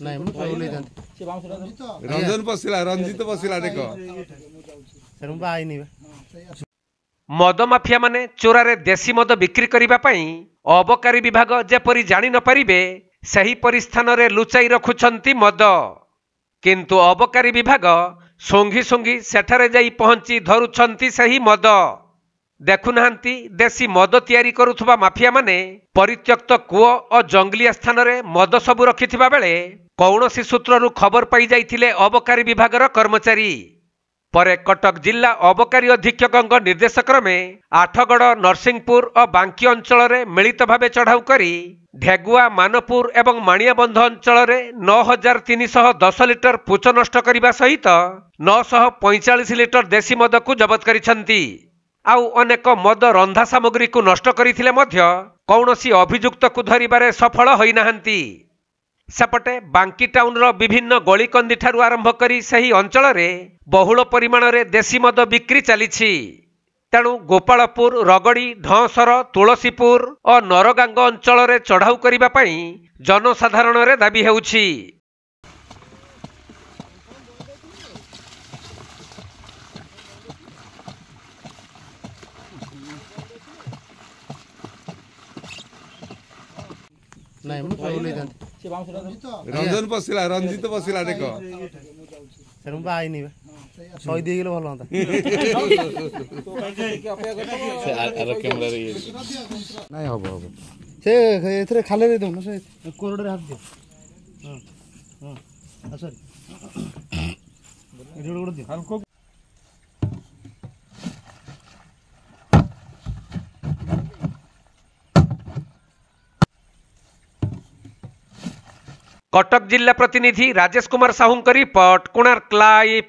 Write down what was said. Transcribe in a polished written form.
ନାଇଁ ମୁଁ ଚଉଲେଇ ଯାନ୍ତି ରଞ୍ଜନ ପଶିଲା ରଞ୍ଜିତ ପଶିଲା ଦେଖ ସେଟା ମୁଁ ବାହାଇନି ମଦ ମାଫିଆ ମାନେ ଚୋରାରେ ଦେଶୀ ମଦ ବିକ୍ରି କରିବା ପାଇଁ ଅବକାରୀ ବିଭାଗ ଯେପରି ଜାଣି ନ ପାରିବେ ସେହିପରି ସ୍ଥାନରେ ଲୁଚାଇ ରଖୁଛନ୍ତି ମଦ। କିନ୍ତୁ ଅବକାରୀ ବିଭାଗ ଶୁଙ୍ଘି ଶୁଙ୍ଘି ସେଠାରେ ଯାଇ ପହଞ୍ଚି ଧରୁଛନ୍ତି ସେହି ମଦ। ଦେଖୁନାହାନ୍ତି ଦେଶୀ ମଦ ତିଆରି କରୁଥିବା ମାଫିଆ ମାନେ ପରିତ୍ୟକ୍ତ କୂଅ ଓ ଜଙ୍ଗଲିଆ ସ୍ଥାନରେ ମଦ ସବୁ ରଖିଥିବା ବେଳେ କୌଣସି ସୂତ୍ରରୁ ଖବର ପାଇ ଯାଇଥିଲେ ଅବକାରୀ ବିଭାଗର କର୍ମଚାରୀ। ପରେ କଟକ ଜିଲ୍ଲା ଅବକାରୀ ଅଧୀକ୍ଷକଙ୍କ ନିର୍ଦ୍ଦେଶ କ୍ରମେ ଆଠଗଡ଼ ନରସିଂହପୁର ଓ ବାଙ୍କୀ ଅଞ୍ଚଳରେ ମିଳିତ ଭାବେ ଚଢ଼ାଉ କରି ଢେଗୁଆ ମାନପୁର ଏବଂ ମାଣିଆବନ୍ଧ ଅଞ୍ଚଳରେ 9310 ଲିଟର ପୁଚ ନଷ୍ଟ କରିବା ସହିତ 945 ଲିଟର ଦେଶୀ ମଦକୁ ଜବତ କରିଛନ୍ତି। ଆଉ ଅନେକ ମଦ ରନ୍ଧା ସାମଗ୍ରୀକୁ ନଷ୍ଟ କରିଥିଲେ ମଧ୍ୟ କୌଣସି ଅଭିଯୁକ୍ତକୁ ଧରିବାରେ ସଫଳ ହୋଇନାହାନ୍ତି। ସେପଟେ ବାଙ୍କୀ ଟାଉନର ବିଭିନ୍ନ ଗଳିକନ୍ଦି ଠାରୁ ଆରମ୍ଭ କରି ସେହି ଅଞ୍ଚଳରେ ବହୁଳ ପରିମାଣରେ ଦେଶୀ ମଦ ବିକ୍ରି ଚାଲିଛି। ତେଣୁ ଗୋପାଳପୁର, ରଗଡ଼ି, ଢଁସର, ତୁଳସୀପୁର ଓ ନରଗାଙ୍ଗ ଅଞ୍ଚଳରେ ଚଢ଼ାଉ କରିବା ପାଇଁ ଜନସାଧାରଣରେ ଦାବି ହେଉଛି। ନାଇଁ ମୁଁ ଚଉଲେଇ ଯାନ୍ତି ରଞ୍ଜନ ପଶିଲା ରଞ୍ଜିତ ପଶିଲା ଦେଖ ସେଟା ମୁଁ ବାହାଇନି ଶହୀଦ ହେଇଗଲେ ଭଲ ହୁଅନ୍ତା ନାଇଁ ହବ ହବ ସେ ଏଥିରେ ଖାଲି ଦେଇଦଉନ ସେ କୋରଡ଼ରେ ହାତ ଦିଅ ସରି ଏଠି ଗୋଟେ ଦିଅ कटक जिला प्रतिनिधि राजेश कुमार साहू रिपोर्ट, कोणार्क लाइव।